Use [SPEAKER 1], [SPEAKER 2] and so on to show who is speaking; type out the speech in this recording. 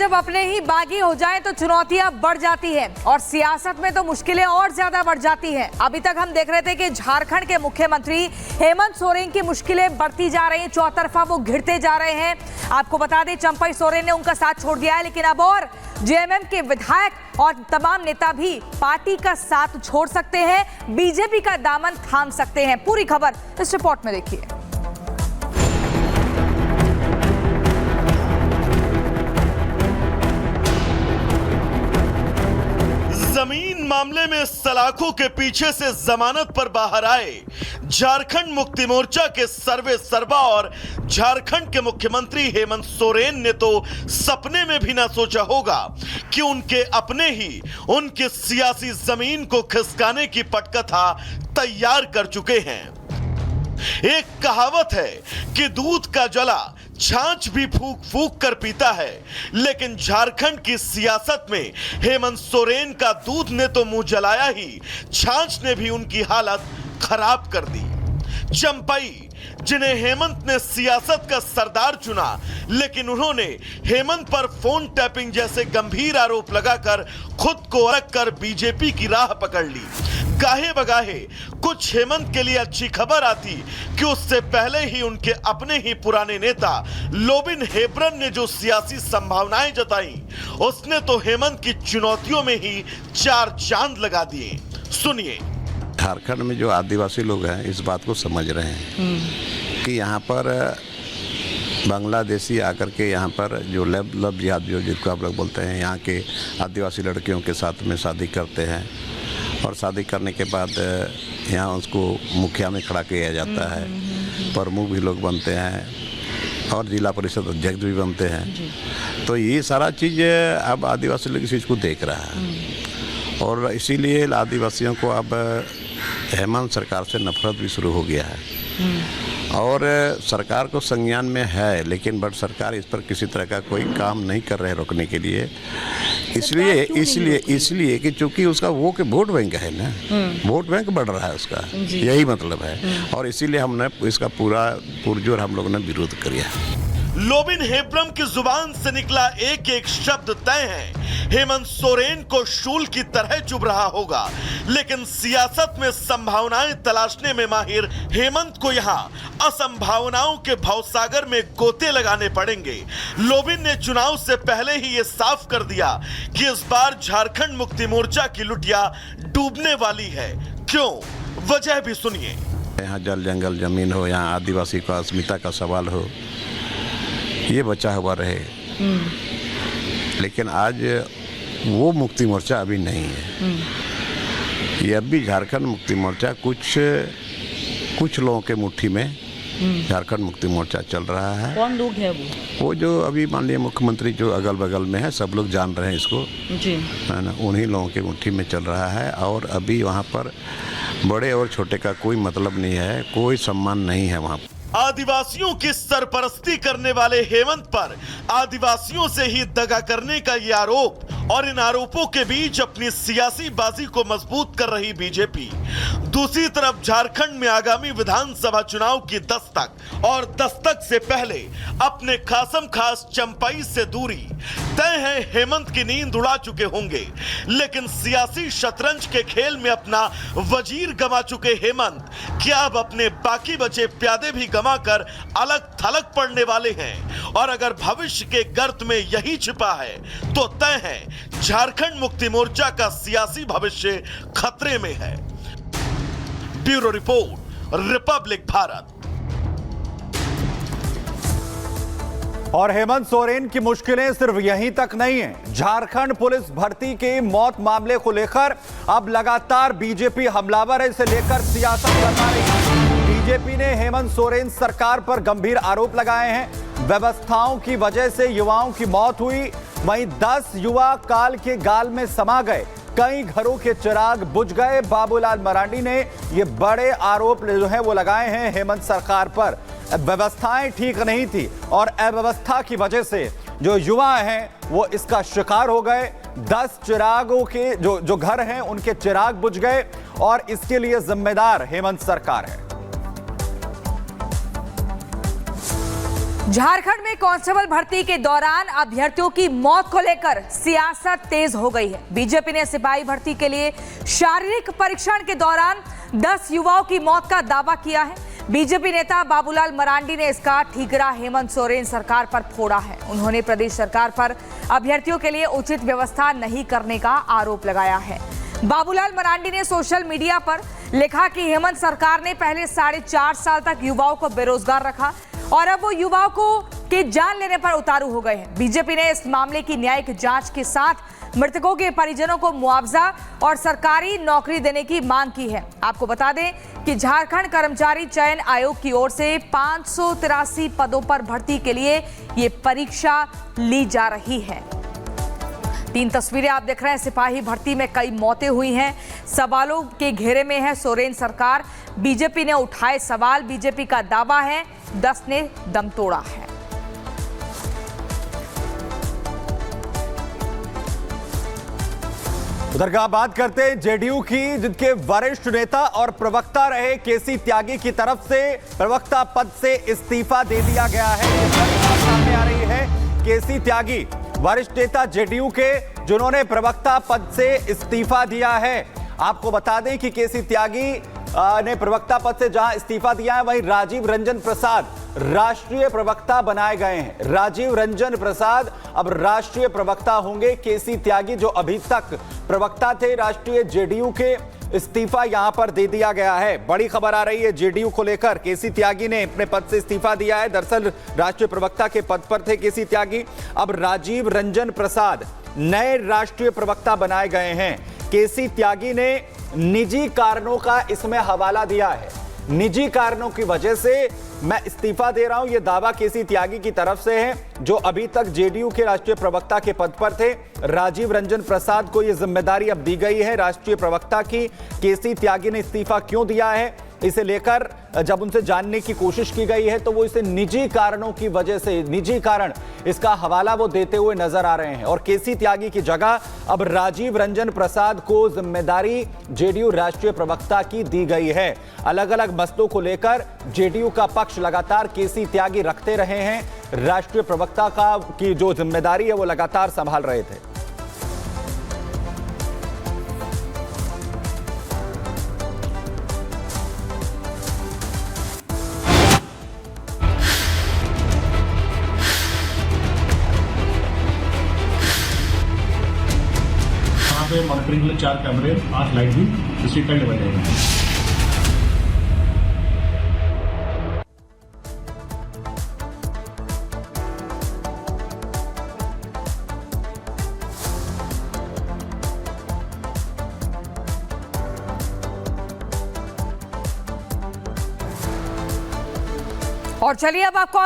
[SPEAKER 1] जब अपने ही बागी हो जाए तो चुनौतियां बढ़ जाती है और सियासत में तो मुश्किलें और ज्यादा बढ़ जाती हैं। अभी तक हम देख रहे थे कि झारखंड के मुख्यमंत्री हेमंत सोरेन की मुश्किलें बढ़ती जा रही हैं, चौतरफा वो घिरते जा रहे हैं। आपको बता दें चंपई सोरेन ने उनका साथ छोड़ दिया है, लेकिन अब और जेएमएम के विधायक और तमाम नेता भी पार्टी का साथ छोड़ सकते हैं, बीजेपी का दामन थाम सकते हैं। पूरी खबर इस रिपोर्ट में देखिए।
[SPEAKER 2] जमीन मामले में सलाखों के पीछे से जमानत पर बाहर आए झारखंड मुक्ति मोर्चा के सर्वे सर्वा और झारखंड के मुख्यमंत्री हेमंत सोरेन ने तो सपने में भी ना सोचा होगा कि उनके अपने ही उनकी सियासी जमीन को खिसकाने की पटकथा तैयार कर चुके हैं। एक कहावत है कि दूध का जला छाछ भी फूंक फूंक कर पीता है, लेकिन झारखंड की सियासत में हेमंत सोरेन का दूध ने तो मुंह जलाया ही, छाछ ने भी उनकी हालत खराब कर दी। चंपई, जिन्हें हेमंत ने सियासत का सरदार चुना, लेकिन उन्होंने हेमंत पर फोन टैपिंग जैसे गंभीर आरोप लगाकर खुद को अलग कर बीजेपी की राह पकड़ ली। गाहे बगाहे कुछ हेमंत के लिए अच्छी खबर आती कि उससे पहले ही उनके अपने ही पुराने नेता लोबिन हेब्रन ने जो सियासी संभावनाएं जताई, उसने तो हेमंत की चुनौतियों में ही चार चांद लगा दिए। सुनिए।
[SPEAKER 3] झारखंड में जो आदिवासी लोग हैं इस बात को समझ रहे हैं कि यहाँ पर बांग्लादेशी आकर के यहाँ पर जो लव जिहाद जो जिसको आप लोग बोलते हैं, यहाँ के आदिवासी लड़कियों के साथ में शादी करते हैं और शादी करने के बाद यहाँ उसको मुखिया में खड़ा किया जाता है, प्रमुख भी लोग बनते हैं और जिला परिषद अध्यक्ष भी बनते हैं। तो ये सारा चीज़ अब आदिवासी लोग इस चीज़ को देख रहा है और इसीलिए आदिवासियों को अब हेमंत सरकार से नफरत भी शुरू हो गया है और सरकार को संज्ञान में है, लेकिन बट सरकार इस पर किसी तरह का कोई काम नहीं कर रहे रोकने के लिए। इसलिए कि चूंकि उसका वो कि वोट बैंक है ना, वोट बैंक बढ़ रहा है उसका, यही मतलब है और इसीलिए हमने इसका पूरा पुरजोर हम लोगों ने विरोध किया।
[SPEAKER 2] लोबिन हेब्रम की जुबान से निकला एक एक शब्द तय है हेमंत सोरेन को शूल की तरह चुभ रहा होगा, लेकिन सियासत में संभावनाएं तलाशने में माहिर हेमंत को यहां असंभावनाओं के भवसागर में गोते लगाने पड़ेंगे। लोबिन ने चुनाव से पहले ही ये साफ कर दिया कि इस बार झारखंड मुक्ति मोर्चा की लुटिया डूबने वाली है। क्यों? वजह भी सुनिए।
[SPEAKER 3] यहाँ जल जंगल जमीन हो, यहाँ आदिवासी का अस्मिता का सवाल हो, ये बचा हुआ रहे, लेकिन आज वो मुक्ति मोर्चा अभी नहीं है। ये अभी झारखंड मुक्ति मोर्चा कुछ लोगों के मुट्ठी में झारखंड मुक्ति मोर्चा चल रहा है।
[SPEAKER 4] कौन लोग हैं
[SPEAKER 3] वो जो अभी मान लिया मुख्यमंत्री जो अगल बगल में है, सब लोग जान रहे हैं इसको
[SPEAKER 4] जी,
[SPEAKER 3] है ना, उन्हीं लोगों के मुट्ठी में चल रहा है और अभी वहाँ पर बड़े और छोटे का कोई मतलब नहीं है, कोई सम्मान नहीं है वहाँ पर।
[SPEAKER 2] आदिवासियों की सरपरस्ती करने वाले हेमंत पर आदिवासियों से ही दगा करने का ये आरोप और इन आरोपों के बीच अपनी सियासी बाजी को मजबूत कर रही बीजेपी। दूसरी तरफ झारखंड में आगामी विधानसभा चुनाव की दस्तक और दस्तक से पहले अपने खासम खास चंपई से दूरी तय है। हेमंत की नींद उड़ा चुके होंगे, लेकिन सियासी शतरंज के खेल में अपना वजीर गंवा चुके हेमंत क्या अब अपने बाकी बचे प्यादे भी गंवाकर अलग थलग पड़ने वाले हैं? और अगर भविष्य के गर्त में यही छिपा है तो तय है झारखंड मुक्ति मोर्चा का सियासी भविष्य खतरे में है। Bureau report, Republic Bharat.
[SPEAKER 5] और हेमंत सोरेन की मुश्किलें सिर्फ यहीं तक नहीं है। झारखंड पुलिस भर्ती के मौत मामले को लेकर अब लगातार बीजेपी हमलावर है, इसे लेकर सियासत करना रही है। बीजेपी ने हेमंत सोरेन सरकार पर गंभीर आरोप लगाए हैं। व्यवस्थाओं की वजह से युवाओं की मौत हुई, वहीं 10 युवा काल के गाल में समा गए, कई घरों के चिराग बुझ गए। बाबूलाल मरांडी ने ये बड़े आरोप जो है वो लगाए हैं हेमंत सरकार पर। व्यवस्थाएं ठीक नहीं थी और अव्यवस्था की वजह से जो युवा हैं वो इसका शिकार हो गए। 10 चिरागों के जो घर हैं उनके चिराग बुझ गए और इसके लिए जिम्मेदार हेमंत सरकार है।
[SPEAKER 1] झारखंड में कांस्टेबल भर्ती के दौरान अभ्यर्थियों की मौत को लेकर सियासत तेज हो गई है। बीजेपी ने सिपाही भर्ती के लिए शारीरिक परीक्षण के दौरान 10 युवाओं की मौत का दावा किया है। बीजेपी नेता बाबूलाल मरांडी ने इसका ठीकरा हेमंत सोरेन सरकार पर फोड़ा है। उन्होंने प्रदेश सरकार पर अभ्यर्थियों के लिए उचित व्यवस्था नहीं करने का आरोप लगाया है। बाबूलाल मरांडी ने सोशल मीडिया पर लिखा कि हेमंत सरकार ने पहले 4.5 साल तक युवाओं को बेरोजगार रखा और अब वो युवाओं को के जान लेने पर उतारू हो गए हैं। बीजेपी ने इस मामले की न्यायिक जांच के साथ मृतकों के परिजनों को मुआवजा और सरकारी नौकरी देने की मांग की है। आपको बता दें कि झारखंड कर्मचारी चयन आयोग की ओर से 583 पदों पर भर्ती के लिए ये परीक्षा ली जा रही है। 3 तस्वीरें आप देख रहे हैं। सिपाही भर्ती में कई मौतें हुई हैं। सवालों के घेरे में है सोरेन सरकार। बीजेपी ने उठाए सवाल। बीजेपी का दावा है 10 ने दम तोड़ा है।
[SPEAKER 5] उधर का बात करते हैं जेडीयू की, जिनके वरिष्ठ नेता और प्रवक्ता रहे केसी त्यागी की तरफ से प्रवक्ता पद से इस्तीफा दे दिया गया है। सामने आ रही है केसी त्यागी, वरिष्ठ नेता जेडीयू के, जिन्होंने प्रवक्ता पद से इस्तीफा दिया है। आपको बता दें कि केसी त्यागी ने प्रवक्ता पद से जहां इस्तीफा दिया है, वहीं राजीव रंजन प्रसाद राष्ट्रीय प्रवक्ता बनाए गए हैं। राजीव रंजन प्रसाद अब राष्ट्रीय प्रवक्ता होंगे। केसी त्यागी जो अभी तक प्रवक्ता थे राष्ट्रीय जेडीयू के, इस्तीफा यहां पर दे दिया गया है। बड़ी खबर आ रही है जेडीयू को लेकर। केसी त्यागी ने अपने पद से इस्तीफा दिया है। दरअसल राष्ट्रीय प्रवक्ता के पद पर थे केसी त्यागी, अब राजीव रंजन प्रसाद नए राष्ट्रीय प्रवक्ता बनाए गए हैं। केसी त्यागी ने निजी कारणों का इसमें हवाला दिया है। निजी कारणों की वजह से मैं इस्तीफा दे रहा हूं, यह दावा केसी त्यागी की तरफ से है, जो अभी तक जेडीयू के राष्ट्रीय प्रवक्ता के पद पर थे। राजीव रंजन प्रसाद को यह जिम्मेदारी अब दी गई है राष्ट्रीय प्रवक्ता की। केसी त्यागी ने इस्तीफा क्यों दिया है, इसे लेकर जब उनसे जानने की कोशिश की गई है तो वो इसे निजी कारणों की वजह से, निजी कारण, इसका हवाला वो देते हुए नजर आ रहे हैं। और केसी त्यागी की जगह अब राजीव रंजन प्रसाद को जिम्मेदारी जेडीयू राष्ट्रीय प्रवक्ता की दी गई है। अलग अलग मसलों को लेकर जेडीयू का पक्ष लगातार केसी त्यागी रखते रहे हैं। राष्ट्रीय प्रवक्ता की जो जिम्मेदारी है वो लगातार संभाल रहे थे।
[SPEAKER 4] मॉनिटरिंग के लिए 4 कैमरे, 8 लाइट भी इसी टाइम लगाए गए हैं।
[SPEAKER 1] और चलिए अब आपको